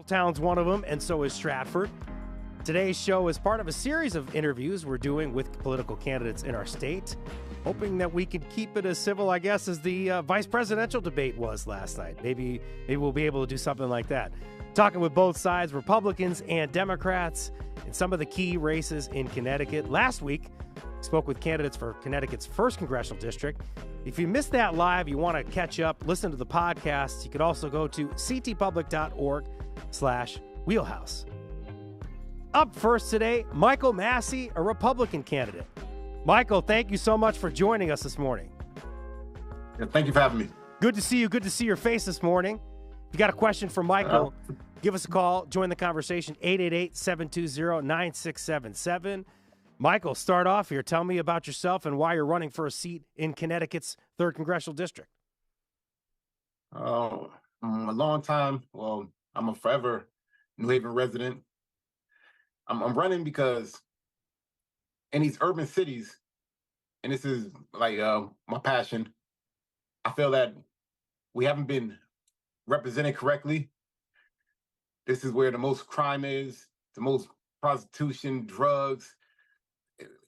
Town's one of them, and so is Stratford. Today's show is part of a series of interviews we're doing with political candidates in our state, hoping that we can keep it as civil, I guess, as the vice presidential debate was last night. Maybe we'll be able to do something like that. Talking with both sides, Republicans and Democrats, in some of the key races in Connecticut. Last week, we spoke with candidates for Connecticut's 1st Congressional District. If you missed that live, you want to catch up, listen to the podcast, you could also go to ctpublic.org/wheelhouse. Up first today, Michael Massey, a Republican candidate. Michael, thank you so much for joining us this morning. Yeah, thank you for having me. Good to see you. Good to see your face this morning. If you got a question for Michael, give us a call. Join the conversation, 888-720-9677. Michael, start off here. Tell me about yourself and why you're running for a seat in Connecticut's 3rd Congressional District. A long time. Well, I'm a forever New Haven resident. I'm running because in these urban cities, and this is like my passion, I feel that we haven't been represented correctly. This is where the most crime is, the most prostitution, drugs,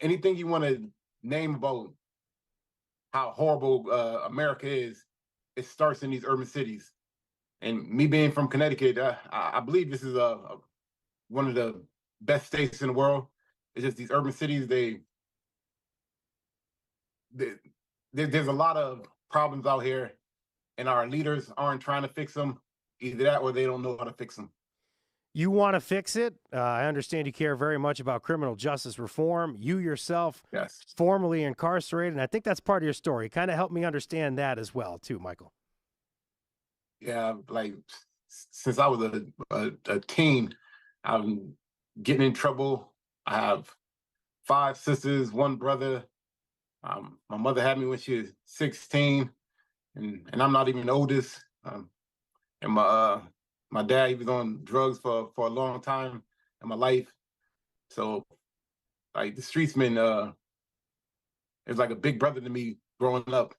anything you want to name about how horrible America is, it starts in these urban cities. And me being from Connecticut, I believe this is one of the best states in the world. It's just these urban cities, there's a lot of problems out here, and our leaders aren't trying to fix them. Either that or they don't know how to fix them. You want to fix it. I understand you care very much about criminal justice reform. You yourself, yes, formerly incarcerated, and I think that's part of your story. Kind of help me understand that as well, too, Michael. Yeah, like since I was a teen, I'm getting in trouble. I have 5 sisters, 1 brother. My mother had me when she was 16, and I'm not even the oldest. And my dad, he was on drugs for a long time in my life. So, like, the streets been it was like a big brother to me growing up.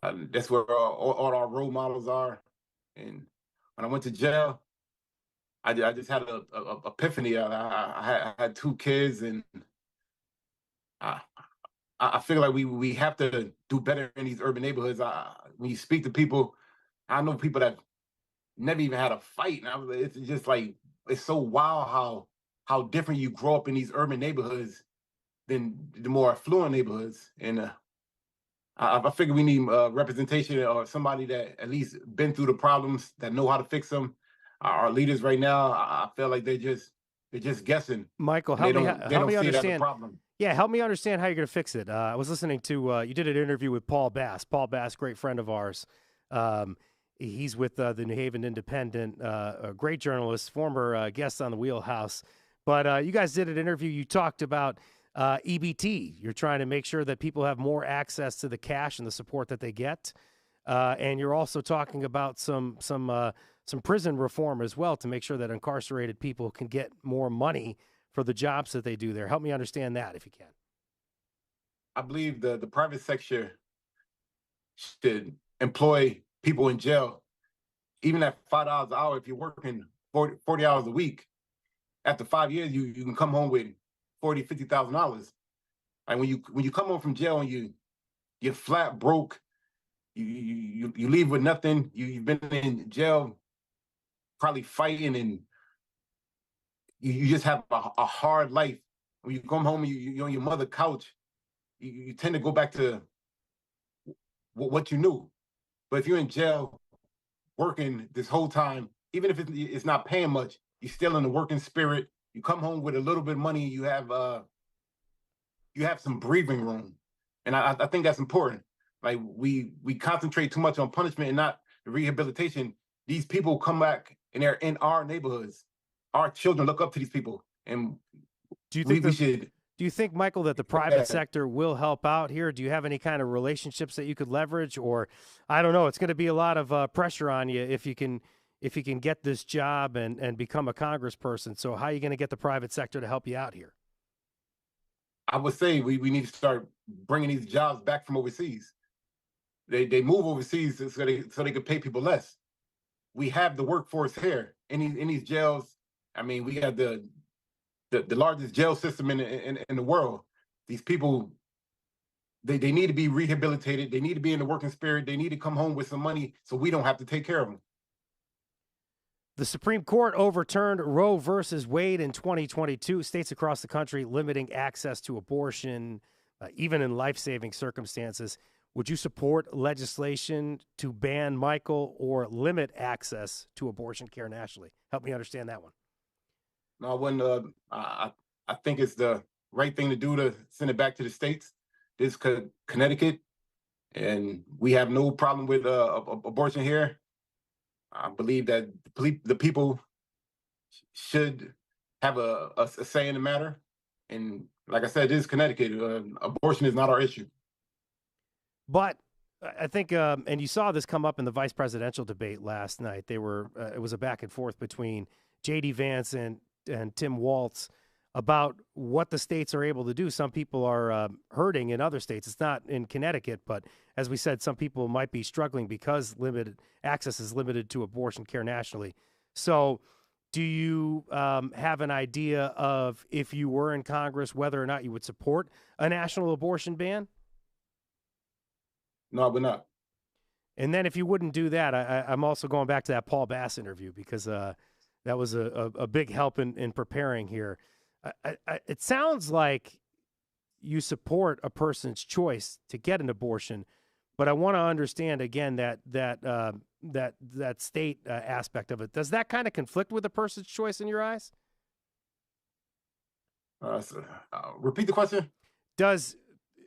That's where all our role models are. And when I went to jail, I just had a epiphany. I had 2 kids, and I feel like we have to do better in these urban neighborhoods. When you speak to people, I know people that never even had a fight, and it's just like, it's so wild how different you grow up in these urban neighborhoods than the more affluent neighborhoods. And I figure we need representation, or somebody that at least been through the problems, that know how to fix them. Our leaders right now, I feel like they're just guessing. Michael, help me understand. Problem. Yeah, help me understand how you're going to fix it. I was listening to you did an interview with Paul Bass. Paul Bass, great friend of ours. He's with the New Haven Independent, a great journalist, former guest on the Wheelhouse. But you guys did an interview. You talked about EBT. You're trying to make sure that people have more access to the cash and the support that they get. And you're also talking about some prison reform as well, to make sure that incarcerated people can get more money for the jobs that they do there. Help me understand that, if you can. I believe the private sector should employ people in jail, even at $5 an hour. If you're working 40 hours a week, after 5 years, you can come home with $40,000, $50,000. And when you come home from jail and you're flat broke, you leave with nothing. You've been in jail probably fighting, and you just have a hard life. When you come home and you're on your mother's couch, you tend to go back to what you knew. But if you're in jail working this whole time, even if it's not paying much, you're still in the working spirit. You come home with a little bit of money, you have some breathing room. And I think that's important. Like, we concentrate too much on punishment and not the rehabilitation. These people come back and they're in our neighborhoods. Our children look up to these people. And do you think, Michael, that the private sector will help out here? Do you have any kind of relationships that you could leverage? Or, I don't know, it's going to be a lot of pressure on you if you can get this job and become a congressperson. So how are you going to get the private sector to help you out here? I would say we need to start bringing these jobs back from overseas. They move overseas so they could pay people less. We have the workforce here, in these jails. I mean, we got the largest jail system in the world. These people, they need to be rehabilitated. They need to be in the working spirit. They need to come home with some money so we don't have to take care of them. The Supreme Court overturned Roe versus Wade in 2022. States across the country limiting access to abortion, even in life-saving circumstances. Would you support legislation to ban, Michael, or limit access to abortion care nationally? Help me understand that one. No, I wouldn't. I think it's the right thing to do to send it back to the states. This is Connecticut, and we have no problem with abortion here. I believe that the people should have a say in the matter. And like I said, this is Connecticut. Abortion is not our issue. But I think, and you saw this come up in the vice presidential debate last night. It was a back and forth between J.D. Vance and Tim Walz about what the states are able to do. Some people are hurting in other states. It's not in Connecticut, but as we said, some people might be struggling because limited access is limited to abortion care nationally. So do you have an idea of, if you were in Congress, whether or not you would support a national abortion ban? No, I would not. And then if you wouldn't do that, I'm also going back to that Paul Bass interview, because that was a big help in preparing here. It sounds like you support a person's choice to get an abortion, but I want to understand again that state aspect of it. Does that kind of conflict with a person's choice in your eyes? Repeat the question.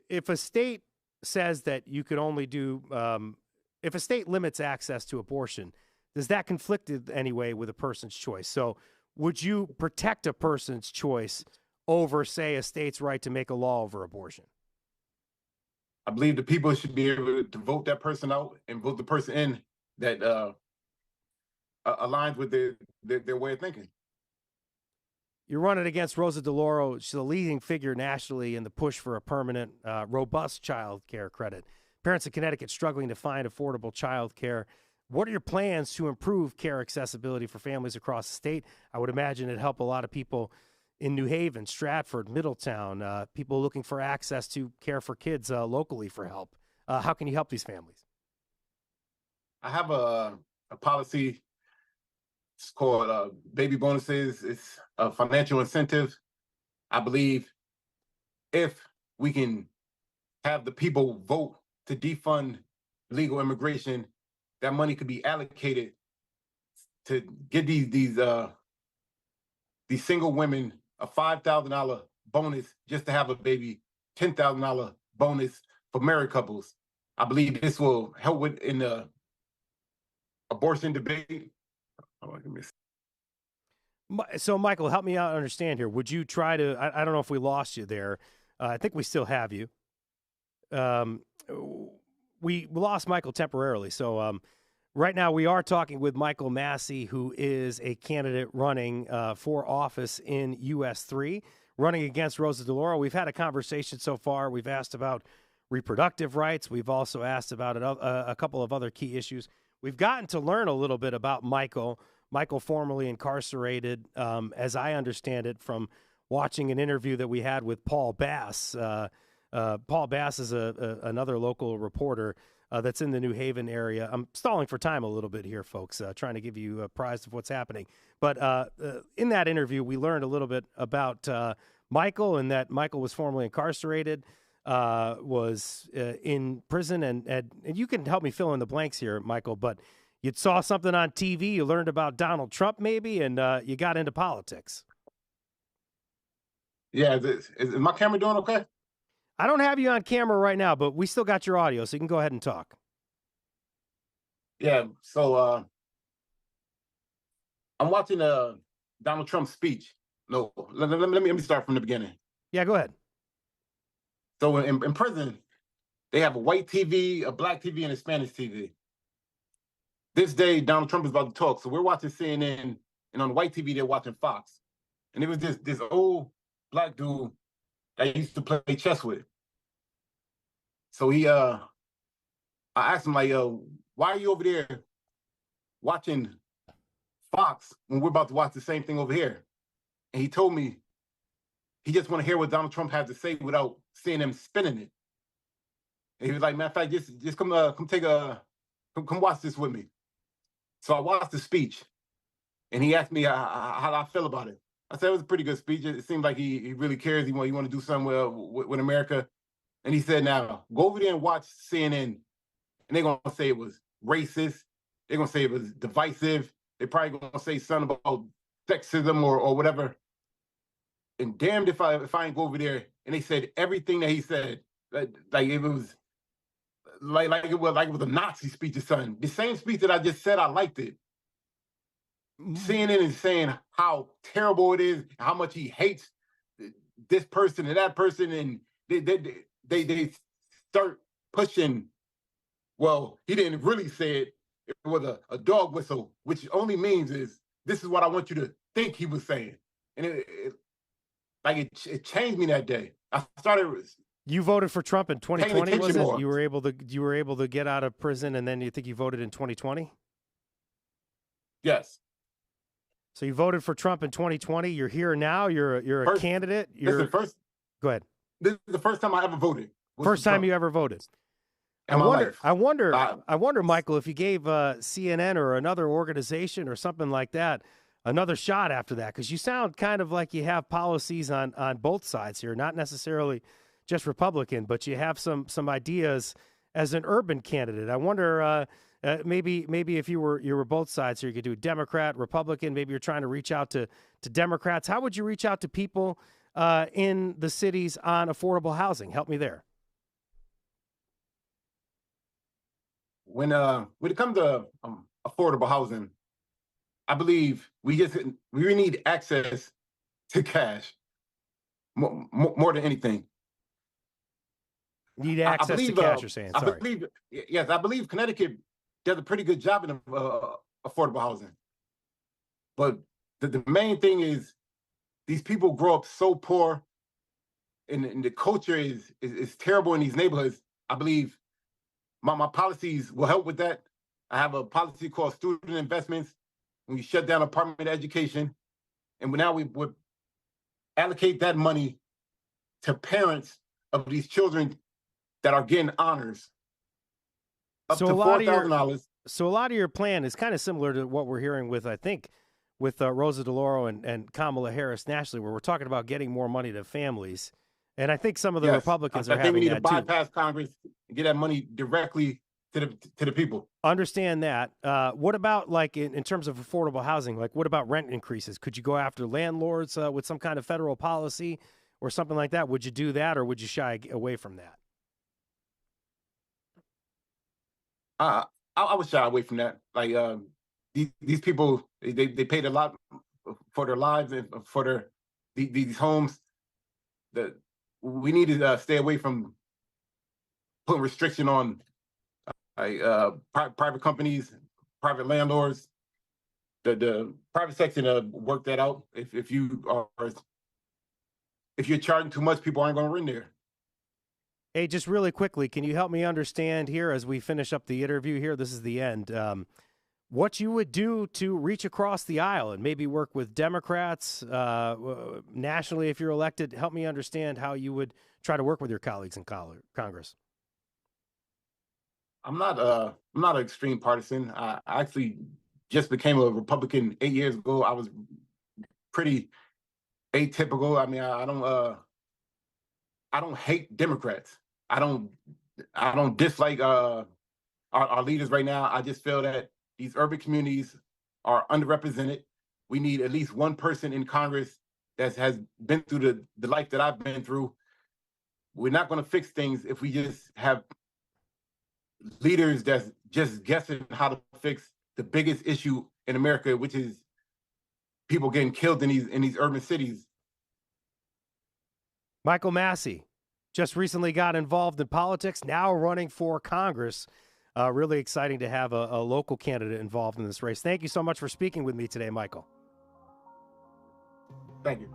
If a state says that you could only do, if a state limits access to abortion, does that conflict in any way with a person's choice? So would you protect a person's choice over, say, a state's right to make a law over abortion? I believe the people should be able to vote that person out and vote the person in that aligns with their way of thinking. You're running against Rosa DeLauro. She's a leading figure nationally in the push for a permanent, robust child care credit. Parents in Connecticut struggling to find affordable child care. What are your plans to improve care accessibility for families across the state? I would imagine it'd help a lot of people in New Haven, Stratford, Middletown, people looking for access to care for kids locally for help. How can you help these families? I have a policy. It's called baby bonuses. It's a financial incentive. I believe if we can have the people vote to defund illegal immigration, that money could be allocated to get these single women a $5,000 bonus just to have a baby, $10,000 bonus for married couples. I believe this will help in the abortion debate. So, Michael, help me out understand here. Would you try to? I don't know if we lost you there. I think we still have you. We lost Michael temporarily. So right now we are talking with Michael Massey, who is a candidate running for office in US 3, running against Rosa DeLauro. We've had a conversation so far. We've asked about reproductive rights. We've also asked about a couple of other key issues. We've gotten to learn a little bit about Michael. Michael, formerly incarcerated, as I understand it, from watching an interview that we had with Paul Bass. Paul Bass is another local reporter that's in the New Haven area. I'm stalling for time a little bit here, folks, trying to give you apprised of what's happening. But in that interview, we learned a little bit about Michael, and that Michael was formerly incarcerated, was in prison, and you can help me fill in the blanks here, Michael, but you saw something on TV, you learned about Donald Trump maybe, and you got into politics. Yeah, is my camera doing okay? I don't have you on camera right now, but we still got your audio, so you can go ahead and talk. Yeah, so I'm watching Donald Trump's speech. No, let me start from the beginning. Yeah, go ahead. So in prison, they have a white TV, a black TV, and a Spanish TV. This day, Donald Trump is about to talk, so we're watching CNN, and on the white TV, they're watching Fox. And it was this old black dude that I used to play chess with. So I asked him, like, why are you over there watching Fox when we're about to watch the same thing over here. And he told me he just want to hear what Donald Trump has to say without seeing him spinning it. And he was like, matter of fact, just come watch this with me. So I watched the speech, and he asked me how I feel about it. I said it was a pretty good speech. It seemed like he really cares. He want to do something with America. And he said, now go over there and watch CNN, and they're gonna say it was racist. They're gonna say it was divisive. They're probably gonna say something about sexism or whatever. And damned if I ain't go over there and they said everything that he said, like it was like it was a Nazi speech or something. The same speech that I just said, I liked it. CNN is saying how terrible it is, how much he hates this person and that person, and they start pushing. Well, he didn't really say it. It was a dog whistle, which only means is this is what I want you to think he was saying, and it changed me that day. I started. You voted for Trump in 2020, was it? More. You were able to get out of prison, and then you think you voted in 2020? Yes. So you voted for Trump in 2020. You're here now. You're a candidate. Go ahead. This is the first time I ever voted. First time you ever voted. I wonder, Michael, if you gave CNN or another organization or something like that another shot after that, because you sound kind of like you have policies on both sides here, not necessarily just Republican, but you have some ideas as an urban candidate. I wonder. Maybe if you were both sides here, you could do Democrat, Republican. Maybe you're trying to reach out to Democrats. How would you reach out to people in the cities on affordable housing? Help me there. When it comes to affordable housing, I believe we need access to cash more than anything. Need access to cash, you're saying? Sorry. I believe Connecticut does a pretty good job in affordable housing. But the main thing is these people grow up so poor, and the culture is terrible in these neighborhoods. I believe my policies will help with that. I have a policy called student investments. When you shut down apartment education, and now we would allocate that money to parents of these children that are getting honors. Up to $4,000. So a lot of your plan is kind of similar to what we're hearing with, I think, with Rosa DeLauro and Kamala Harris nationally, where we're talking about getting more money to families. And I think some of the Republicans are having that too. I think we need to bypass Congress and get that money directly to the people. Understand that. What about like in terms of affordable housing? Like what about rent increases? Could you go after landlords with some kind of federal policy or something like that? Would you do that, or would you shy away from that? I would shy away from that. Like these people, they paid a lot for their lives and for these homes. That we need to stay away from putting restriction on private companies, private landlords. The private section work that out. If you're charging too much, people aren't going to rent there. Hey, just really quickly, can you help me understand here as we finish up the interview here? This is the end. What you would do to reach across the aisle and maybe work with Democrats nationally if you're elected. Help me understand how you would try to work with your colleagues in Congress. I'm not an extreme partisan. I actually just became a Republican 8 years ago. I was pretty atypical. I mean, I don't hate Democrats. I don't dislike our leaders right now. I just feel that these urban communities are underrepresented. We need at least one person in Congress that has been through the life that I've been through. We're not going to fix things if we just have leaders that's just guessing how to fix the biggest issue in America, which is people getting killed in these urban cities. Michael Massey just recently got involved in politics, now running for Congress. Really exciting to have a local candidate involved in this race. Thank you so much for speaking with me today, Michael. Thank you.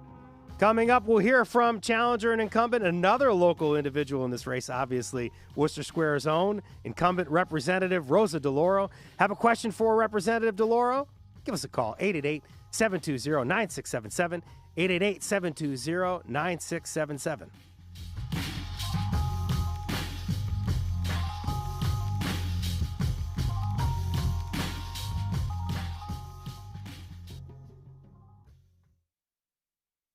Coming up, we'll hear from challenger and incumbent, another local individual in this race, obviously, Worcester Square's own incumbent Representative Rosa DeLauro. Have a question for Representative DeLauro? give us a call, 888-720-9677, 888-720-9677.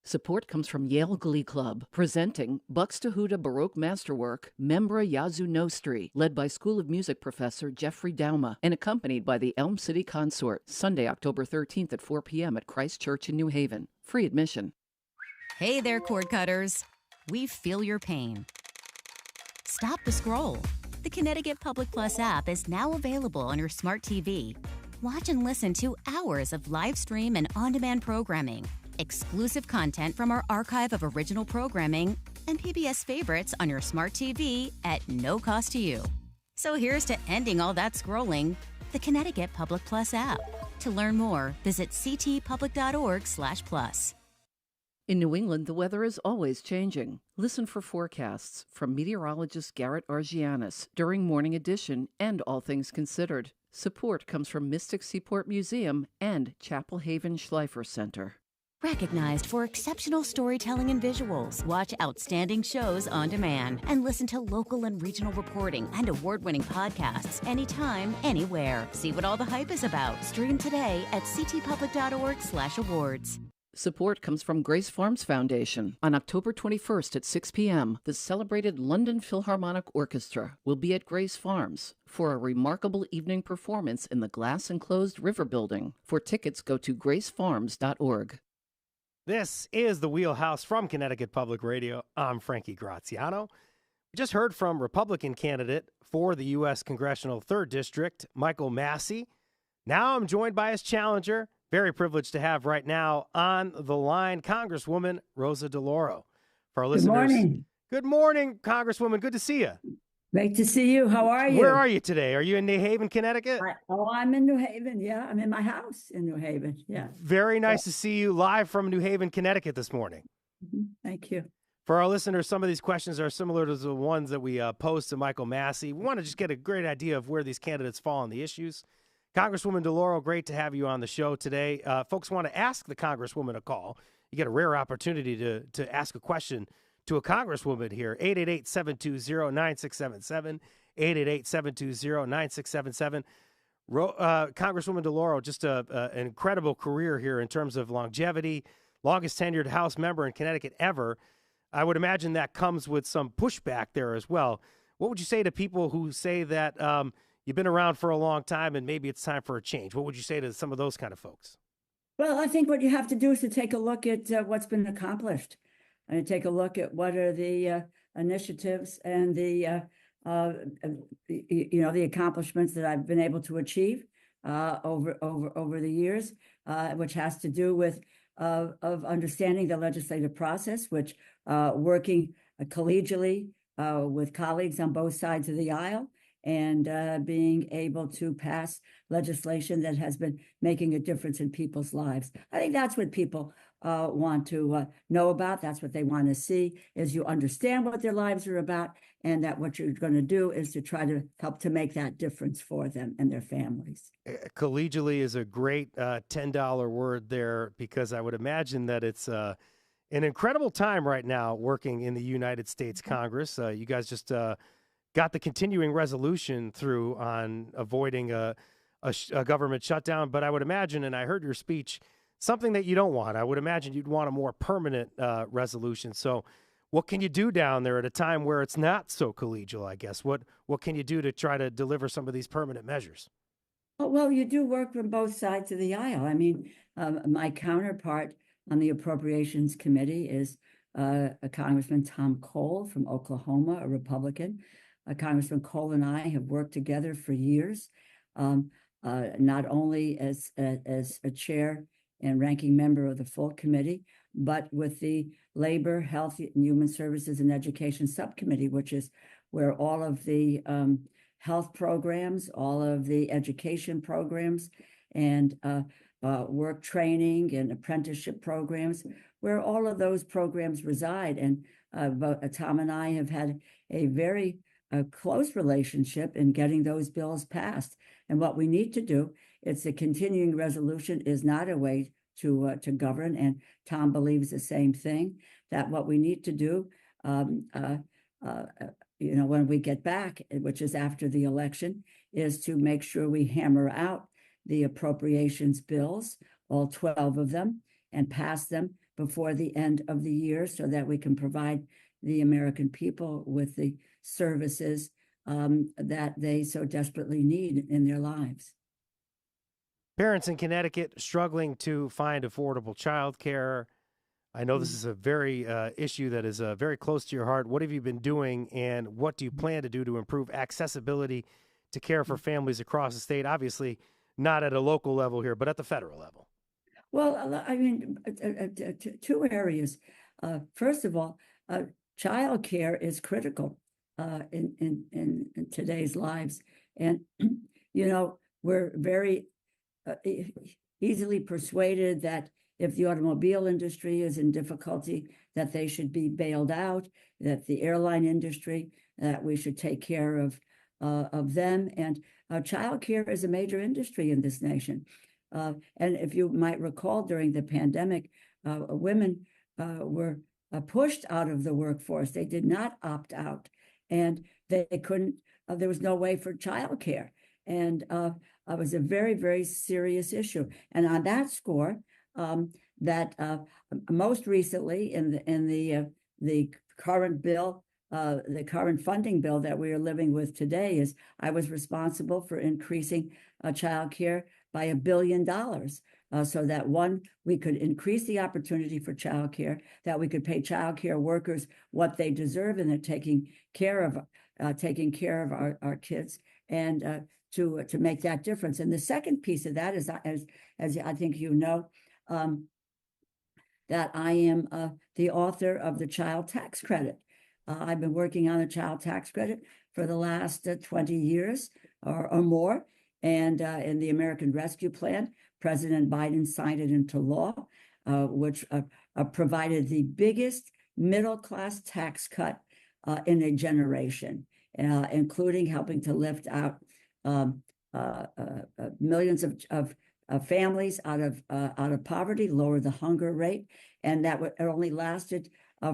Support comes from Yale Glee Club, presenting Buxtehude Baroque Masterwork, Membra Yazoo Nostri, led by School of Music professor Jeffrey Dauma, and accompanied by the Elm City Consort, Sunday, October 13th at 4 p.m. at Christ Church in New Haven. Free admission. Hey there, cord cutters. We feel your pain. Stop the scroll. The Connecticut Public Plus app is now available on your smart TV. Watch and listen to hours of live stream and on-demand programming, exclusive content from our archive of original programming, and PBS favorites on your smart TV at no cost to you. So here's to ending all that scrolling, the Connecticut Public Plus app. To learn more, visit ctpublic.org/plus. In New England, the weather is always changing. Listen for forecasts from meteorologist Garrett Argianis during Morning Edition and All Things Considered. Support comes from Mystic Seaport Museum and Chapel Haven Schleifer Center. Recognized for exceptional storytelling and visuals. Watch outstanding shows on demand and listen to local and regional reporting and award-winning podcasts anytime, anywhere. See what all the hype is about. Stream today at ctpublic.org/awards. Support comes from Grace Farms Foundation. On October 21st at 6 p.m., the celebrated London Philharmonic Orchestra will be at Grace Farms for a remarkable evening performance in the glass-enclosed River Building. For tickets, go to gracefarms.org. This is the Wheelhouse from Connecticut Public Radio. I'm Frankie Graziano. We just heard from Republican candidate for the U.S. Congressional 3rd District, Michael Massey. Now I'm joined by his challenger. Very privileged to have right now on the line Congresswoman Rosa DeLauro. For our listeners, good morning. Good morning, Congresswoman. Good to see you. Great to see you. How are you? Where are you today? Are you in New Haven, Connecticut? I'm in New Haven. Yeah, I'm in my house in New Haven. Yeah. Very nice to see you live from New Haven, Connecticut this morning. Thank you. For our listeners, some of these questions are similar to the ones that we posed to Michael Massey. We want to just get a great idea of where these candidates fall on the issues. Congresswoman DeLauro, great to have you on the show today. Folks want to ask the Congresswoman a call. You get a rare opportunity to ask a question to a Congresswoman here. 888-720-9677, 888-720-9677. Congresswoman DeLauro, just an incredible career here in terms of longevity, longest tenured House member in Connecticut ever. I would imagine that comes with some pushback there as well. What would you say to people who say that you've been around for a long time and maybe it's time for a change? What would you say to some of those kind of folks? Well, I think what you have to do is to take a look at what's been accomplished and take a look at what are the initiatives and the accomplishments that I've been able to achieve over the years, which has to do with of understanding the legislative process, which working collegially with colleagues on both sides of the aisle, and being able to pass legislation that has been making a difference in people's lives. I think that's what people want to know about. That's what they want to see, is you understand what their lives are about, and that what you're going to do is to try to help to make that difference for them and their families. Collegially is a great $10 word there, because I would imagine that it's an incredible time right now working in the United States Congress. You guys just got the continuing resolution through on avoiding a government shutdown. But I would imagine, and I heard your speech, something that you don't want. I would imagine you'd want a more permanent resolution. So what can you do down there at a time where it's not so collegial, I guess? What can you do to try to deliver some of these permanent measures? Well, you do work from both sides of the aisle. I mean, my counterpart on the Appropriations Committee is a Congressman Tom Cole from Oklahoma, a Republican. Congressman Cole and I have worked together for years, not only as a chair and ranking member of the full committee, but with the Labor, Health, and Human Services and Education Subcommittee, which is where all of the health programs, all of the education programs, and work training and apprenticeship programs, where all of those programs reside. And Tom and I have had a very close relationship in getting those bills passed. And what we need to do it's a continuing resolution is not a way to govern. And Tom believes the same thing, that what we need to do, when we get back, which is after the election, is to make sure we hammer out the appropriations bills, all 12 of them, and pass them before the end of the year so that we can provide the American people with the services that they so desperately need in their lives. Parents in Connecticut struggling to find affordable child care. I know this is a very issue that is very close to your heart. What have you been doing, and what do you plan to do to improve accessibility to care for families across the state? Obviously, not at a local level here, but at the federal level. Well, I mean, two areas. First of all, child care is critical in today's lives. And, we're very easily persuaded that if the automobile industry is in difficulty, that they should be bailed out, that the airline industry, that we should take care of them. And child care is a major industry in this nation. And if you might recall, during the pandemic, women were pushed out of the workforce. They did not opt out, and they couldn't, there was no way for child care. And it was a very, very serious issue. And on that score, that most recently in the current bill, the current funding bill that we are living with today, is I was responsible for increasing child care by $1 billion, so that we could increase the opportunity for child care, that we could pay child care workers what they deserve, and they're taking care of our kids, and to make that difference. And the second piece of that is, as I think that I am the author of the child tax credit. I've been working on the child tax credit for the last 20 years or more. And in the American Rescue Plan, President Biden signed it into law, which provided the biggest middle-class tax cut in a generation, including helping to lift out millions of families out of poverty, lower the hunger rate. And that it only lasted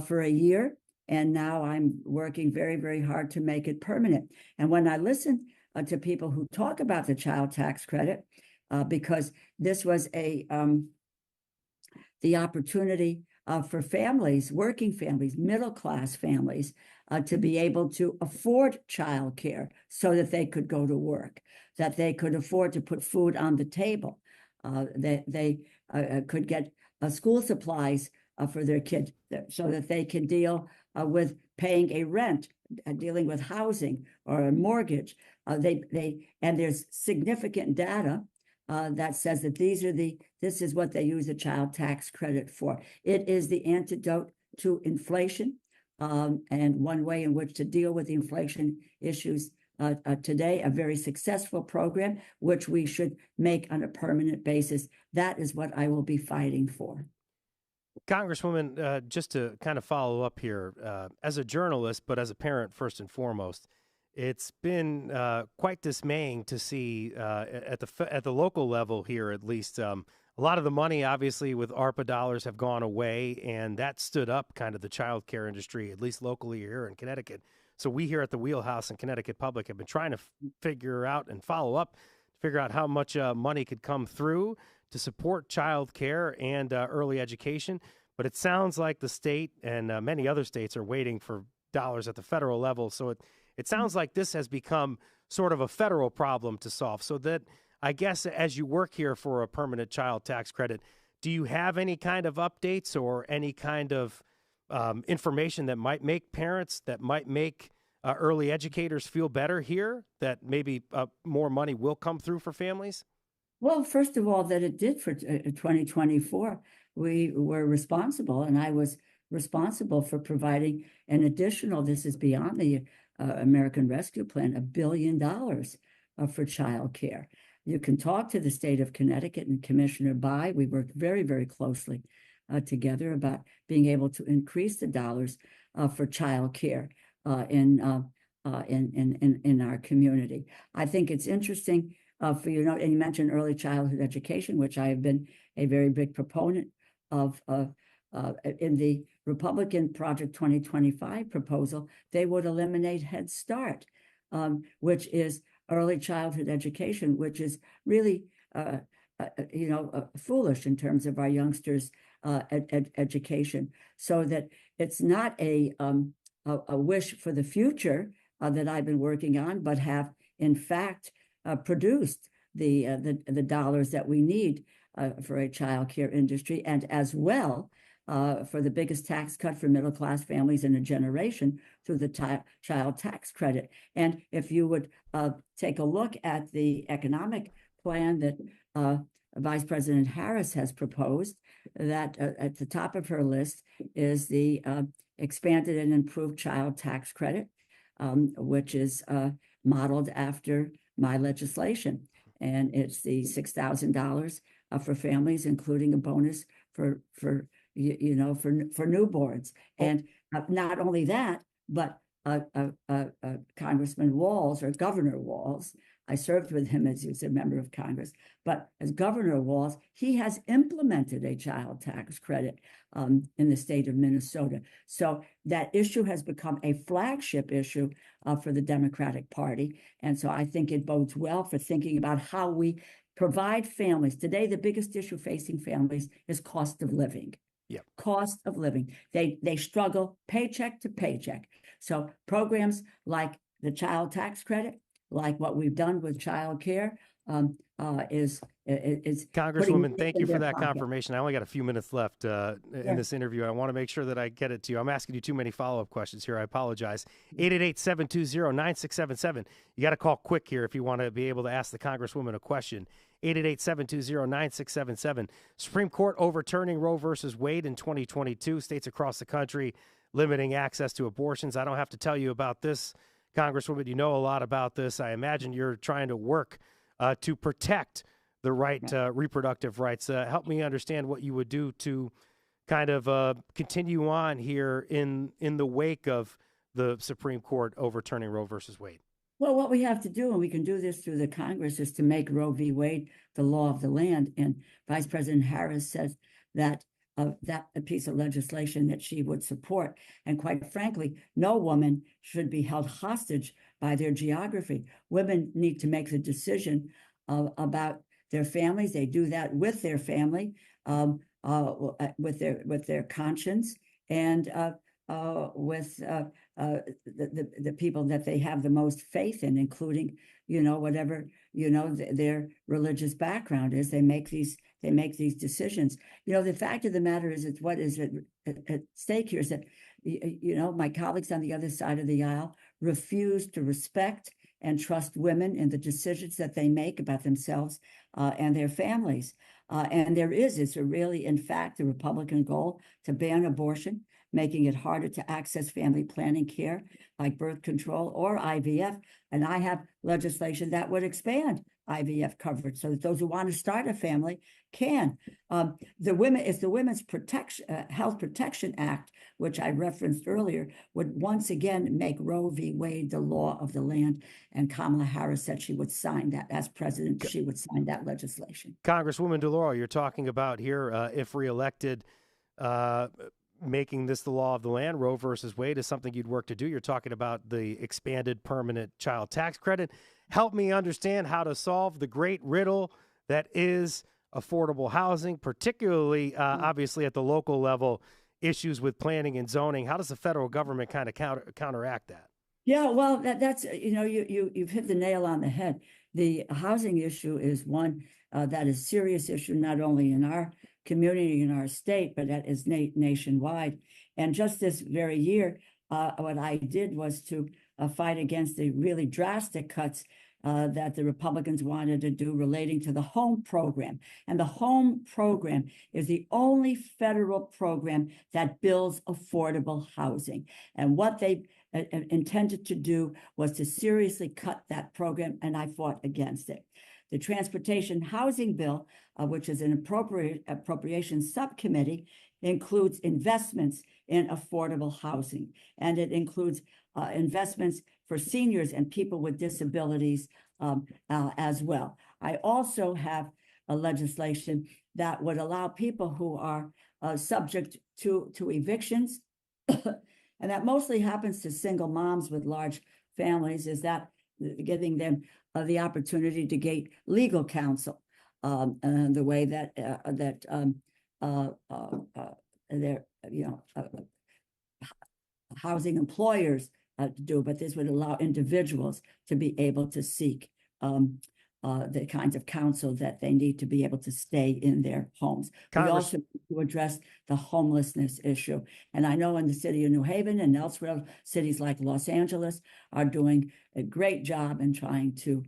for a year. And now I'm working very, very hard to make it permanent. And when I listen to people who talk about the child tax credit, because this was the opportunity for families, working families, middle-class families, to be able to afford child care so that they could go to work, that they could afford to put food on the table, that they could get school supplies for their kids, so that they can deal with paying a rent, dealing with housing or a mortgage. And there's significant data that says that this is what they use the child tax credit for. It is the antidote to inflation, and one way in which to deal with the inflation issues today, a very successful program, which we should make on a permanent basis. That is what I will be fighting for. Congresswoman, just to kind of follow up here, as a journalist, but as a parent first and foremost, it's been quite dismaying to see at the local level here, at least, a lot of the money, obviously, with ARPA dollars have gone away, and that stood up kind of the child care industry, at least locally here in Connecticut. So we here at the Wheelhouse and Connecticut Public have been trying to figure out and follow up, figure out how much money could come through to support child care and early education. But it sounds like the state and many other states are waiting for dollars at the federal level. So it sounds like this has become sort of a federal problem to solve. So that, I guess, as you work here for a permanent child tax credit, do you have any kind of updates or any kind of information that might make parents, that might make early educators feel better here, that maybe more money will come through for families? Well, first of all, that it did for 2024. We were responsible, and I was responsible for providing an additional, this is beyond the American Rescue Plan, $1 billion for child care. You can talk to the state of Connecticut and Commissioner Bai. We worked very, very closely together about being able to increase the dollars for child care in our community. I think it's interesting and you mentioned early childhood education, which I have been a very big proponent of. In the Republican Project 2025 proposal, they would eliminate Head Start, which is early childhood education, which is really, foolish in terms of our youngsters' education. So that it's not a wish for the future that I've been working on, but have in fact produced the dollars that we need for a child care industry, and as well for the biggest tax cut for middle class families in a generation through the child tax credit. And if you would take a look at the economic plan that Vice President Harris has proposed, that at the top of her list is the expanded and improved child tax credit, which is modeled after my legislation. And it's the $6,000 for families, including a bonus for newborns. And not only that, but Congressman Walz, or Governor Walz, I served with him as he was a member of Congress, but as Governor Walz, he has implemented a child tax credit in the state of Minnesota. So that issue has become a flagship issue for the Democratic Party. And so I think it bodes well for thinking about how we provide families. Today, the biggest issue facing families is cost of living. Yep. Cost of living. They struggle paycheck to paycheck. So programs like the child tax credit, like what we've done with child care, is Congresswoman, thank you for that confirmation. I only got a few minutes left in this interview. I want to make sure that I get it to you. I'm asking you too many follow-up questions here. I apologize. 888-720-9677. You got to call quick here if you want to be able to ask the Congresswoman a question. 888-720-9677. Supreme Court overturning Roe versus Wade in 2022. States across the country limiting access to abortions. I don't have to tell you about this, Congresswoman. You know a lot about this. I imagine you're trying to work to protect the right reproductive rights. Help me understand what you would do to kind of continue on here in the wake of the Supreme Court overturning Roe versus Wade. Well, what we have to do, and we can do this through the Congress, is to make Roe v. Wade the law of the land. And Vice President Harris says that that a piece of legislation that she would support. And quite frankly, no woman should be held hostage by their geography. Women need to make the decision about their families. They do that with their family, with their conscience, and with the people that they have the most faith in, including whatever their religious background is. They make these decisions. The fact of the matter is, it's what is at stake here is that my colleagues on the other side of the aisle refuse to respect and trust women in the decisions that they make about themselves and their families. And it's really, in fact, the Republican goal to ban abortion, making it harder to access family planning care like birth control or IVF. And I have legislation that would expand IVF coverage so that those who want to start a family can. The Women's Health Protection Act, which I referenced earlier, would once again make Roe v. Wade the law of the land. And Kamala Harris said she would sign that as president. She would sign that legislation. Congresswoman DeLauro, you're talking about here, if reelected, making this the law of the land. Roe versus Wade is something you'd work to do. You're talking about the expanded permanent child tax credit. Help me understand how to solve the great riddle that is affordable housing, particularly, obviously, at the local level, issues with planning and zoning. How does the federal government kind of counteract that? Yeah, well, that's, you've hit the nail on the head. The housing issue is one that is a serious issue, not only in our community, in our state, but that is nationwide. And just this very year, what I did was to fight against the really drastic cuts that the Republicans wanted to do relating to the home program. And the home program is the only federal program that builds affordable housing. And what they intended to do was to seriously cut that program, and I fought against it. The Transportation Housing Bill, which is an appropriations subcommittee, includes investments in affordable housing, and it includes investments for seniors and people with disabilities as well. I also have a legislation that would allow people who are subject to evictions, and that mostly happens to single moms with large families, is that giving them the opportunity to get legal counsel, and the way that their housing employers do, but this would allow individuals to be able to seek the kinds of counsel that they need to be able to stay in their homes. We also need to address the homelessness issue. And I know in the city of New Haven and elsewhere, cities like Los Angeles are doing a great job in trying to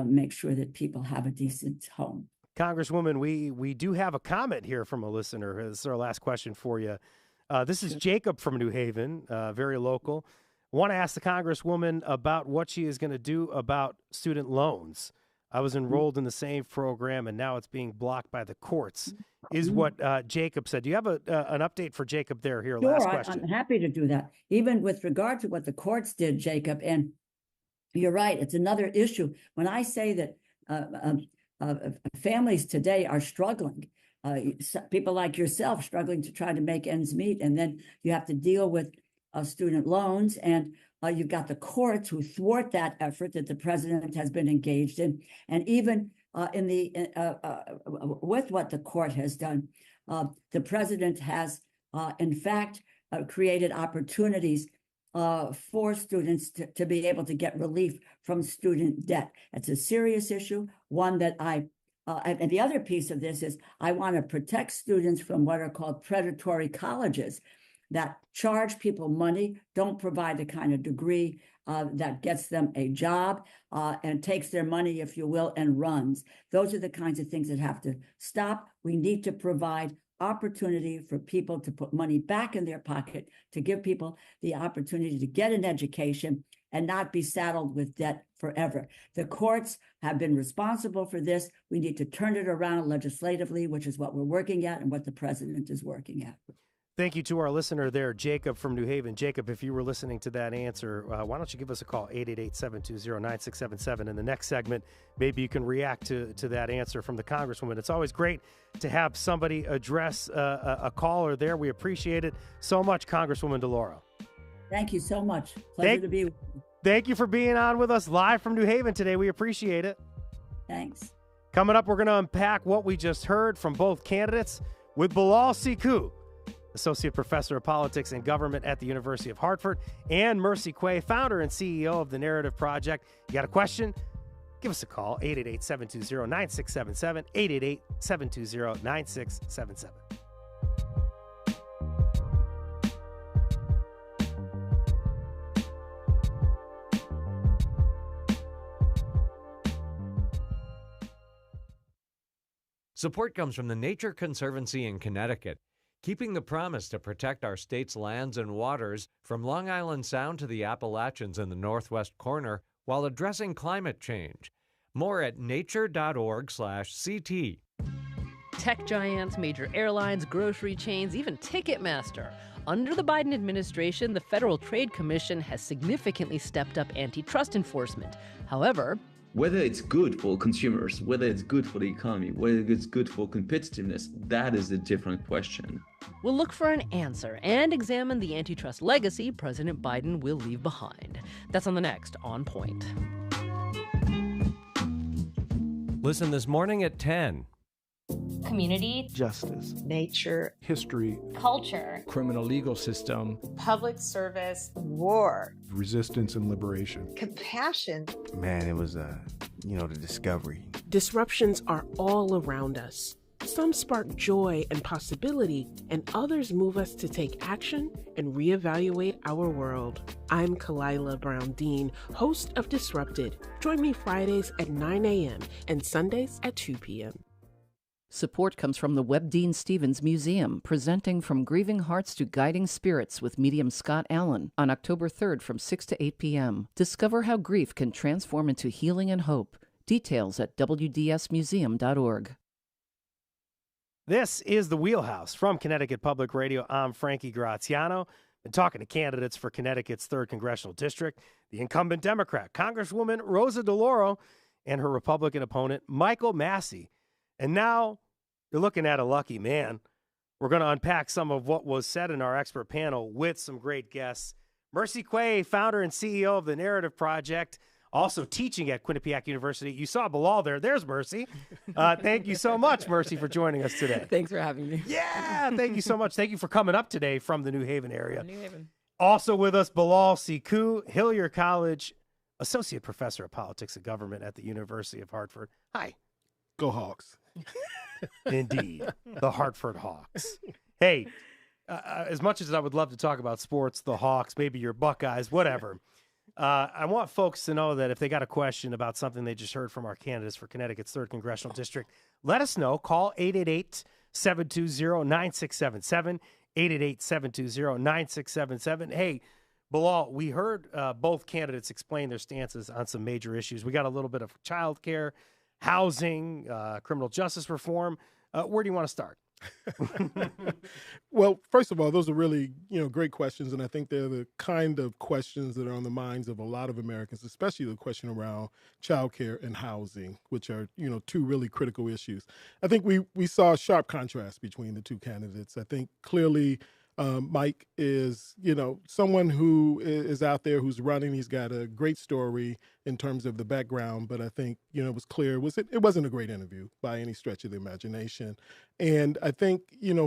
make sure that people have a decent home. Congresswoman, we do have a comment here from a listener. This is our last question for you. This is Jacob from New Haven, very local. Want to ask the Congresswoman about what she is going to do about student loans. I was enrolled in the same program, and now it's being blocked by the courts, is what Jacob said. Do you have an update for Jacob there? Here, Sure, last question. I'm happy to do that. Even with regard to what the courts did, Jacob, and you're right, it's another issue. When I say that families today are struggling, people like yourself struggling to try to make ends meet, and then you have to deal with student loans, and you've got the courts who thwart that effort that the president has been engaged in, and even with what the court has done, the president has in fact created opportunities for students to be able to get relief from student debt. It's a serious issue, one that and the other piece of this is I want to protect students from what are called predatory colleges that charge people money, don't provide the kind of degree that gets them a job and takes their money, if you will, and runs. Those are the kinds of things that have to stop. We need to provide opportunity for people to put money back in their pocket, to give people the opportunity to get an education and not be saddled with debt forever. The courts have been responsible for this. We need to turn it around legislatively, which is what we're working at and what the president is working at. Thank you to our listener there, Jacob from New Haven. Jacob, if you were listening to that answer, why don't you give us a call, 888-720-9677. In the next segment, maybe you can react to that answer from the Congresswoman. It's always great to have somebody address a caller there. We appreciate it so much, Congresswoman DeLauro. Thank you so much. Pleasure to be with you. Thank you for being on with us live from New Haven today. We appreciate it. Thanks. Coming up, we're going to unpack what we just heard from both candidates with Bilal Sekou, Associate Professor of Politics and Government at the University of Hartford, and Mercy Quay, founder and CEO of the Narrative Project. You got a question? Give us a call, 888-720-9677, 888-720-9677. Support comes from the Nature Conservancy in Connecticut, keeping the promise to protect our state's lands and waters from Long Island Sound to the Appalachians in the northwest corner while addressing climate change. More at nature.org/CT. Tech giants, major airlines, grocery chains, even Ticketmaster. Under the Biden administration, the Federal Trade Commission has significantly stepped up antitrust enforcement. However, whether it's good for consumers, whether it's good for the economy, whether it's good for competitiveness, that is a different question. We'll look for an answer and examine the antitrust legacy President Biden will leave behind. That's on the next On Point. Listen this morning at 10. Community, justice, nature, history, culture, criminal legal system, public service, war, resistance and liberation, compassion. Man, it was, the discovery. Disruptions are all around us. Some spark joy and possibility, and others move us to take action and reevaluate our world. I'm Kalila Brown Dean, host of Disrupted. Join me Fridays at 9 a.m. and Sundays at 2 p.m. Support comes from the Webb Dean Stevens Museum, presenting From Grieving Hearts to Guiding Spirits with medium Scott Allen on October 3rd from 6 to 8 p.m. Discover how grief can transform into healing and hope. Details at wdsmuseum.org. This is The Wheelhouse from Connecticut Public Radio. I'm Frankie Graziano. Been talking to candidates for Connecticut's 3rd Congressional District. The incumbent Democrat, Congresswoman Rosa DeLauro, and her Republican opponent, Michael Massey. And now you're looking at a lucky man. We're going to unpack some of what was said in our expert panel with some great guests. Mercy Quay, founder and CEO of the Narrative Project, also teaching at Quinnipiac University. You saw Bilal there. There's Mercy. Thank you so much, Mercy, for joining us today. Thanks for having me. Yeah, thank you so much. Thank you for coming up today from the New Haven area. New Haven. Also with us, Bilal Sekou, Hilliard College Associate Professor of Politics and Government at the University of Hartford. Hi. Go Hawks. Indeed, the Hartford Hawks. Hey, as much as I would love to talk about sports, the Hawks, maybe your Buckeyes, whatever, I want folks to know that if they got a question about something they just heard from our candidates for Connecticut's 3rd Congressional District, let us know. Call 888-720-9677, 888-720-9677. Hey, Bilal, we heard both candidates explain their stances on some major issues. We got a little bit of child care, housing, criminal justice reform. Where do you want to start? Well, first of all, those are really, great questions. And I think they're the kind of questions that are on the minds of a lot of Americans, especially the question around childcare and housing, which are, two really critical issues. I think we saw a sharp contrast between the two candidates. I think clearly Mike is, someone who is out there who's running. He's got a great story in terms of the background, but I think, it was clear it wasn't a great interview by any stretch of the imagination. And I think,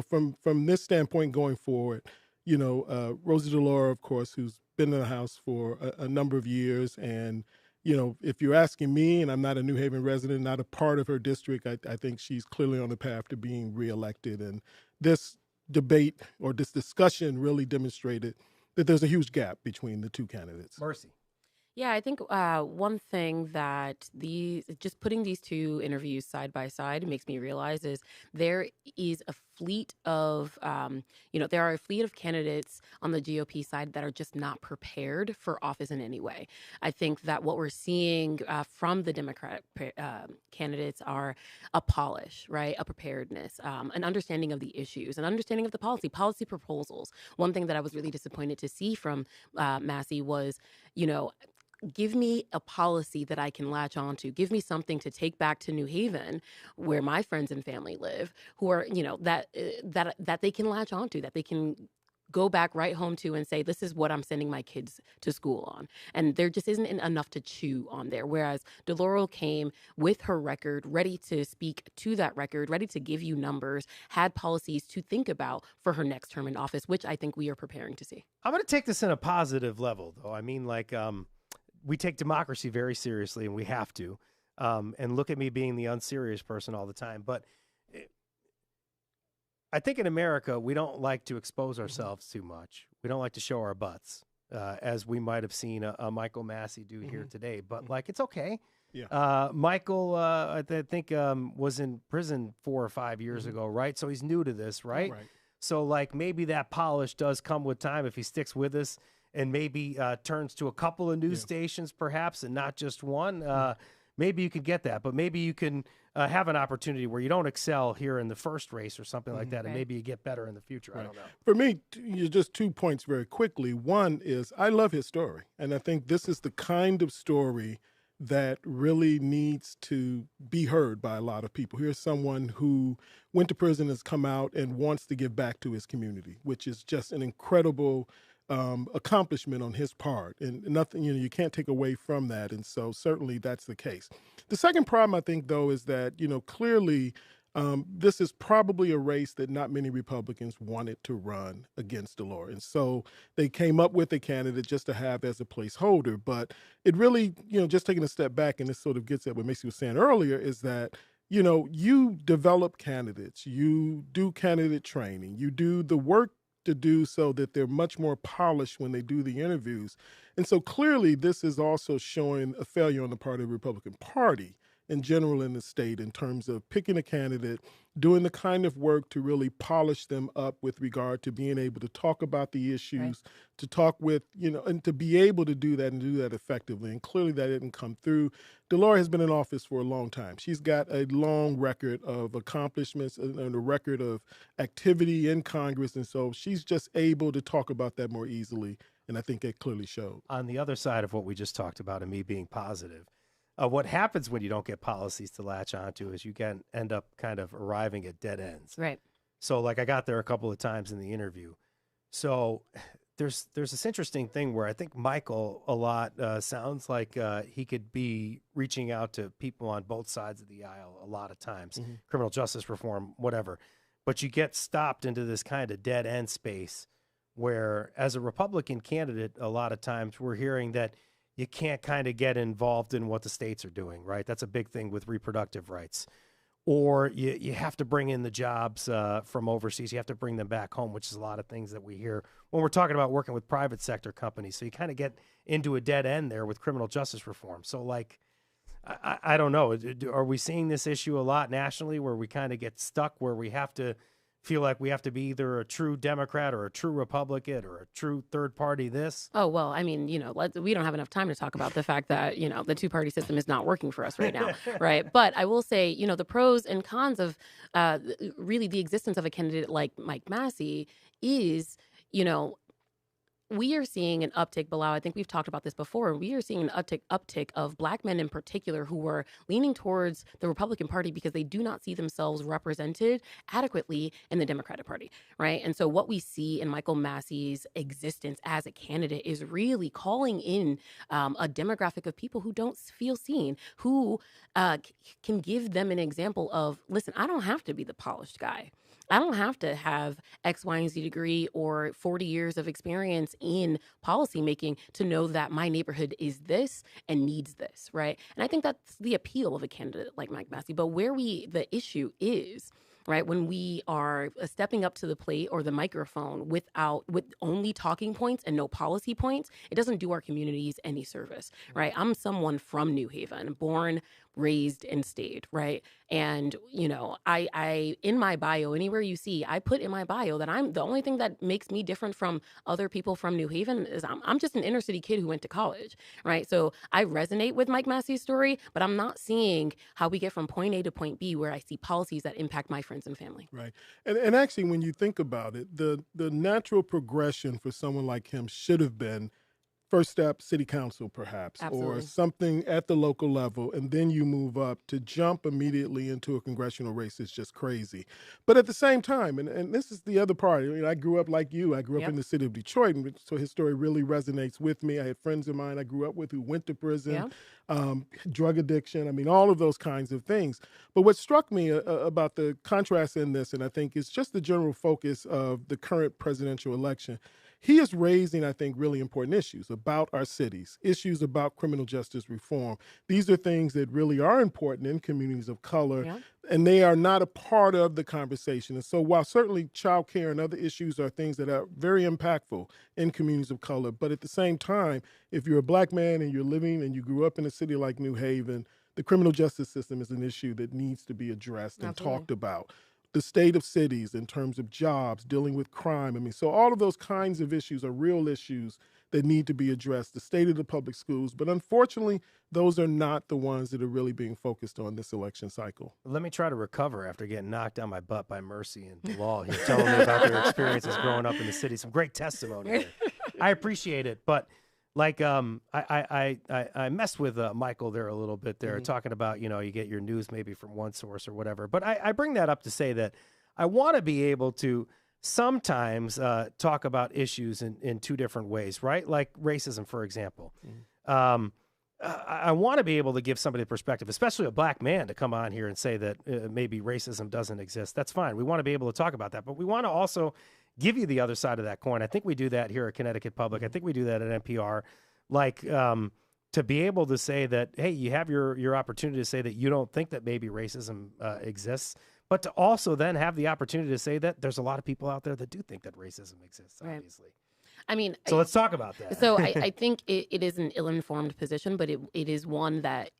from this standpoint going forward, Rosie DeLauro, of course, who's been in the House for a number of years. And, if you're asking me, and I'm not a New Haven resident, not a part of her district, I think she's clearly on the path to being reelected. And this debate or this discussion really demonstrated that there's a huge gap between the two candidates. Mercy. Yeah, I think one thing that just putting these two interviews side by side makes me realize is there is a fleet of, there are a fleet of candidates on the GOP side that are just not prepared for office in any way. I think that what we're seeing from the Democratic candidates are a polish, right? A preparedness, an understanding of the issues, an understanding of the policy proposals. One thing that I was really disappointed to see from Massey was, give me a policy that I can latch onto. Give me something to take back to New Haven, where my friends and family live, who are, that they can latch onto, that they can go back right home to and say, this is what I'm sending my kids to school on. And there just isn't enough to chew on there. Whereas DeLauro came with her record, ready to speak to that record, ready to give you numbers, had policies to think about for her next term in office, which I think we are preparing to see. I'm going to take this in a positive level, though. I mean, we take democracy very seriously, and we have to. And look at me being the unserious person all the time. But I think in America, we don't like to expose ourselves too much. We don't like to show our butts, as we might have seen a Michael Massey do here today. But, it's okay. Yeah. Michael, I think, was in prison 4 or 5 years ago, right? So he's new to this, right? Right. So, maybe that polish does come with time if he sticks with us. And maybe turns to a couple of news stations, perhaps, and not just one. Maybe you could get that, but maybe you can have an opportunity where you don't excel here in the first race or something like that, and maybe you get better in the future. Right. I don't know. For me, just 2 points very quickly. One is I love his story, and I think this is the kind of story that really needs to be heard by a lot of people. Here's someone who went to prison, has come out, and wants to give back to his community, which is just an incredible accomplishment on his part, and nothing, you can't take away from that. And so certainly that's the case. The second problem, I think, though, is that, clearly this is probably a race that not many Republicans wanted to run against DeLauro. And so they came up with a candidate just to have as a placeholder. But it really, just taking a step back, and this sort of gets at what Macy was saying earlier, is that you develop candidates, you do candidate training, you do the work to do so that they're much more polished when they do the interviews. And so clearly this is also showing a failure on the part of the Republican Party in general in the state in terms of picking a candidate, doing the kind of work to really polish them up with regard to being able to talk about the issues, to talk with, and to be able to do that and do that effectively. And clearly that didn't come through. DeLauro has been in office for a long time. She's got a long record of accomplishments and a record of activity in Congress. And so she's just able to talk about that more easily. And I think that clearly showed. On the other side of what we just talked about and me being positive, What happens when you don't get policies to latch onto is you can end up kind of arriving at dead ends. Right. So like I got there a couple of times in the interview. So there's this interesting thing where I think Michael a lot sounds like he could be reaching out to people on both sides of the aisle a lot of times, criminal justice reform, whatever. But you get stopped into this kind of dead end space where as a Republican candidate, a lot of times we're hearing that you can't kind of get involved in what the states are doing, right? That's a big thing with reproductive rights. Or you have to bring in the jobs from overseas. You have to bring them back home, which is a lot of things that we hear when we're talking about working with private sector companies. So you kind of get into a dead end there with criminal justice reform. So like, I don't know. Are we seeing this issue a lot nationally where we kind of get stuck where we have to feel like we have to be either a true Democrat or a true Republican or a true third party this? Oh, well, I mean, we don't have enough time to talk about the fact that, the two-party system is not working for us right now, right? But I will say, the pros and cons of really the existence of a candidate like Mike Massey is, we are seeing an uptick, Bilal. I think we've talked about this before. We are seeing an uptick of Black men in particular who are leaning towards the Republican Party because they do not see themselves represented adequately in the Democratic Party, right? And so what we see in Michael Massey's existence as a candidate is really calling in a demographic of people who don't feel seen, who can give them an example of, listen, I don't have to be the polished guy. I don't have to have X, Y, and Z degree or 40 years of experience in policymaking to know that my neighborhood is this and needs this, right? And I think that's the appeal of a candidate like Mike Massey. But where the issue is, right, when we are stepping up to the plate or the microphone with only talking points and no policy points, it doesn't do our communities any service, right? I'm someone from New Haven, born, raised, and stayed, right? And, I in my bio, anywhere you see, I put in my bio that I'm the only thing that makes me different from other people from New Haven is I'm just an inner city kid who went to college, right? So I resonate with Mike Massey's story, but I'm not seeing how we get from point A to point B where I see policies that impact my friends and family. Right. And actually, when you think about it, the natural progression for someone like him should have been first step, city council, perhaps, Absolutely. or something at the local level, and then you move up. To jump immediately into a congressional race is just crazy. But at the same time, and this is the other part, I grew up like you. I grew up in the city of Detroit, and so his story really resonates with me. I had friends of mine I grew up with who went to prison, drug addiction, all of those kinds of things. But what struck me about the contrast in this, and I think it's just the general focus of the current presidential election, he is raising, I think, really important issues about our cities, issues about criminal justice reform. These are things that really are important in communities of color, and they are not a part of the conversation. And so while certainly child care and other issues are things that are very impactful in communities of color, but at the same time, if you're a Black man and you're living and you grew up in a city like New Haven, the criminal justice system is an issue that needs to be addressed and talked about. The state of cities in terms of jobs, dealing with crime. So all of those kinds of issues are real issues that need to be addressed. The state of the public schools. But unfortunately, those are not the ones that are really being focused on this election cycle. Let me try to recover after getting knocked down my butt by Mercy and Bilal here, telling me about their experiences growing up in the city. Some great testimony there. I appreciate it. But like I messed with Michael there a little bit there, talking about, you get your news maybe from one source or whatever. But I bring that up to say that I want to be able to sometimes talk about issues in two different ways, right? Like racism, for example. I want to be able to give somebody a perspective, especially a Black man, to come on here and say that maybe racism doesn't exist. That's fine. We want to be able to talk about that. But we want to also give you the other side of that coin. I think we do that here at Connecticut Public. I think we do that at NPR. Like to be able to say that, hey, you have your opportunity to say that you don't think that maybe racism exists, but to also then have the opportunity to say that there's a lot of people out there that do think that racism exists, obviously. So let's talk about that. So I think it is an ill-informed position, but it is one that,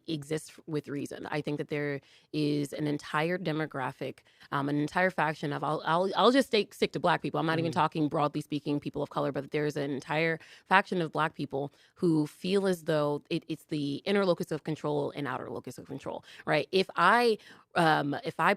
exists with reason. I think that there is an entire demographic, an entire faction of, I'll just stick to Black people. I'm not even talking broadly speaking people of color, but there's an entire faction of Black people who feel as though it's the inner locus of control and outer locus of control, right? If I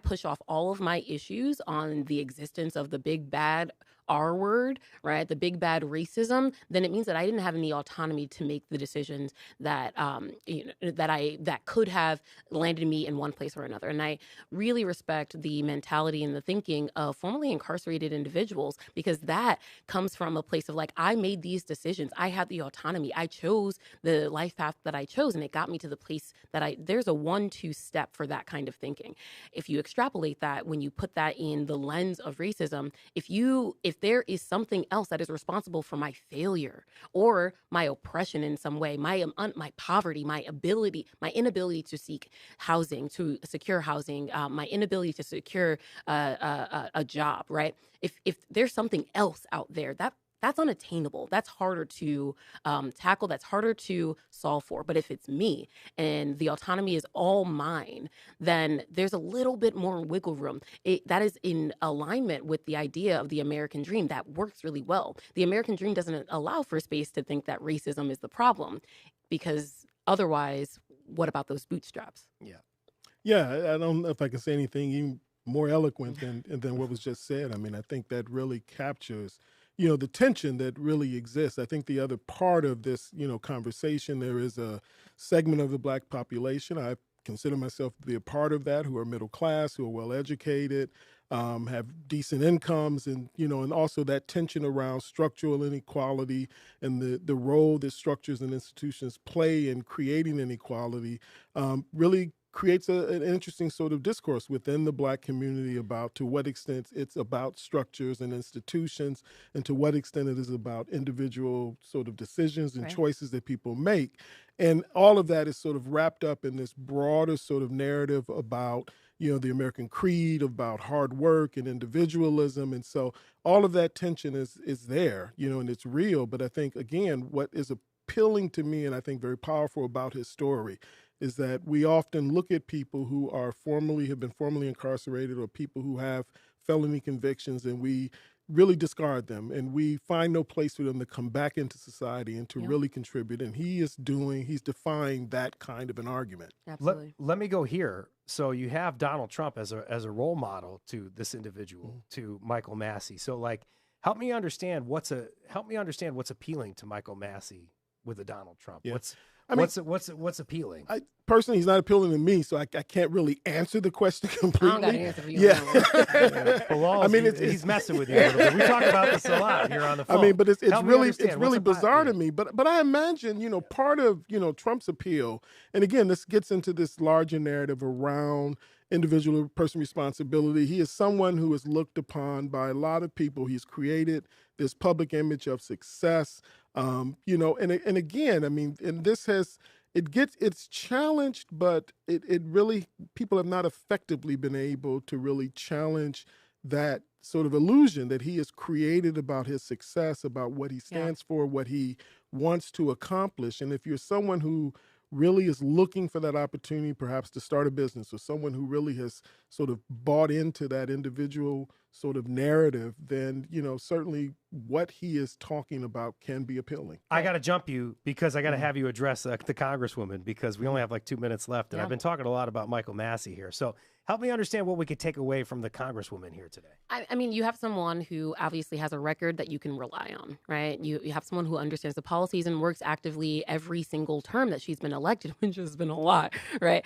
push off all of my issues on the existence of the big bad R word, right, the big bad racism, then it means that I didn't have any autonomy to make the decisions that that could have landed me in one place or another. And I really respect the mentality and the thinking of formerly incarcerated individuals, because that comes from a place of like, I made these decisions. I had the autonomy. I chose the life path that I chose, and it got me to the place that there's a 1-2 step for that kind of thinking. If you extrapolate that, when you put that in the lens of racism, if there is something else that is responsible for my failure or my oppression in some way, my poverty, my inability to seek housing, to secure housing, my inability to secure a job, right? If there's something else out there, that's unattainable. That's harder to tackle. That's harder to solve for. But if it's me and the autonomy is all mine, then there's a little bit more wiggle room. That is in alignment with the idea of the American dream. That works really well. The American dream doesn't allow for space to think that racism is the problem, because otherwise, what about those bootstraps? Yeah. Yeah, I don't know if I can say anything even more eloquent than what was just said. I mean, I think that really captures, the tension that really exists. I think the other part of this, conversation, there is a segment of the Black population. I consider myself to be a part of that, who are middle class, who are well educated, have decent incomes, and and also that tension around structural inequality and the role that structures and institutions play in creating inequality really creates an interesting sort of discourse within the Black community about to what extent it's about structures and institutions, and to what extent it is about individual sort of decisions and choices that people make. And all of that is sort of wrapped up in this broader sort of narrative about the American creed, about hard work and individualism. And so all of that tension is there, and it's real. But I think, again, what is appealing to me, and I think very powerful about his story, is that we often look at people who have been formerly incarcerated, or people who have felony convictions, and we really discard them, and we find no place for them to come back into society and to really contribute. And he's defying that kind of an argument. Absolutely. Let me go here. So you have Donald Trump as a role model to this individual, to Michael Massey. So help me understand what's appealing to Michael Massey with a Donald Trump. Yeah. What's appealing? Personally, he's not appealing to me, so I can't really answer the question completely. I don't got an answer for you. I mean, he's messing with you a little bit. We talk about this a lot here on the phone. I mean, but it's really bizarre to me. But I imagine, part of Trump's appeal, and again, this gets into this larger narrative around individual person responsibility. He is someone who is looked upon by a lot of people. He's created this public image of success. And again, I mean, and this it's challenged, but it really, people have not effectively been able to really challenge that sort of illusion that he has created about his success, about what he stands for, what he wants to accomplish. And if you're someone who really is looking for that opportunity, perhaps to start a business, or someone who really has sort of bought into that individual sort of narrative, then, certainly what he is talking about can be appealing. I got to jump you because I got to have you address the Congresswoman, because we only have 2 minutes left, and I've been talking a lot about Michael Massey here. So help me understand what we could take away from the Congresswoman here today. I mean, you have someone who obviously has a record that you can rely on, right? You have someone who understands the policies and works actively every single term that she's been elected, which has been a lot, right?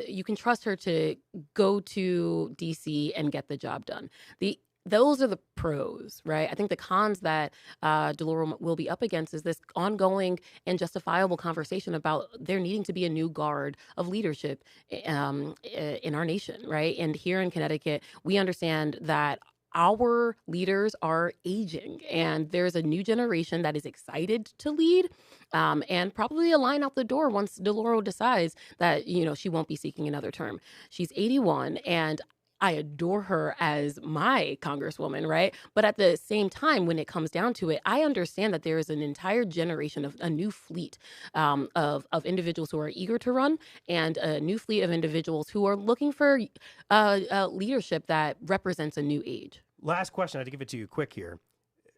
You can trust her to go to D.C. and get the job done. Those are the pros, right? I think the cons that DeLauro will be up against is this ongoing and justifiable conversation about there needing to be a new guard of leadership in our nation, right? And here in Connecticut, we understand that our leaders are aging, and there's a new generation that is excited to lead and probably a line out the door once DeLauro decides that, she won't be seeking another term. She's 81, and I adore her as my congresswoman, right? But at the same time, when it comes down to it, I understand that there is an entire generation of a new fleet of individuals who are eager to run, and a new fleet of individuals who are looking for leadership that represents a new age. Last question. I have to give it to you quick here.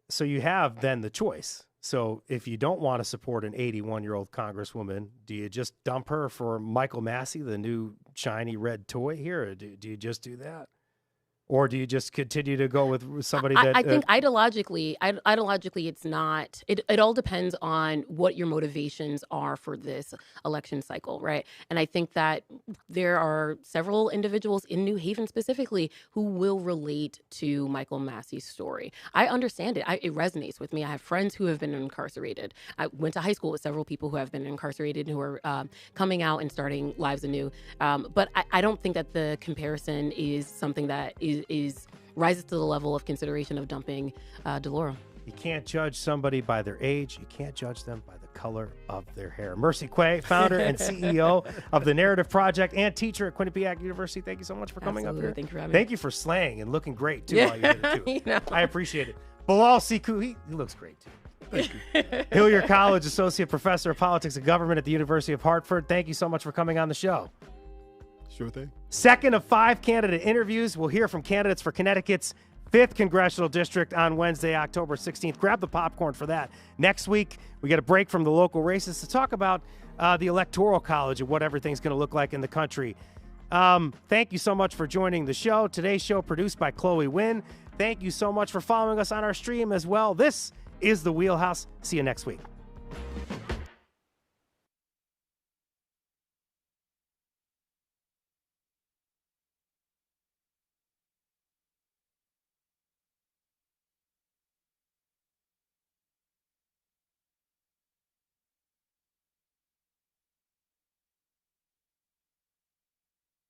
So you have then the choice. So if you don't want to support an 81-year-old congresswoman, do you just dump her for Michael Massey, the new shiny red toy here? Or do you just do that? Or do you just continue to go with somebody that... I think ideologically, it's not. It all depends on what your motivations are for this election cycle, right? And I think that there are several individuals in New Haven specifically who will relate to Michael Massey's story. I understand it. It resonates with me. I have friends who have been incarcerated. I went to high school with several people who have been incarcerated and who are coming out and starting lives anew. But I don't think that the comparison is something that is rises to the level of consideration of dumping DeLauro. You can't judge somebody by their age. You can't judge them by the color of their hair. Mercy Quay, founder and CEO of The Narrative Project and teacher at Quinnipiac University. Thank you so much for coming up here. Thank you for having me. Thank you for slaying and looking great, too, while you did it, too. I appreciate it. Bilal Sekou, he looks great, too. Thank you. Hillier College Associate Professor of Politics and Government at the University of Hartford. Thank you so much for coming on the show. Sure thing. Second of 5 candidate interviews. We'll hear from candidates for Connecticut's 5th Congressional District on Wednesday, October 16th. Grab the popcorn for that. Next week, we get a break from the local races to talk about the Electoral College and what everything's going to look like in the country. Thank you so much for joining the show. Today's show produced by Chloe Wynn. Thank you so much for following us on our stream as well. This is The Wheelhouse. See you next week.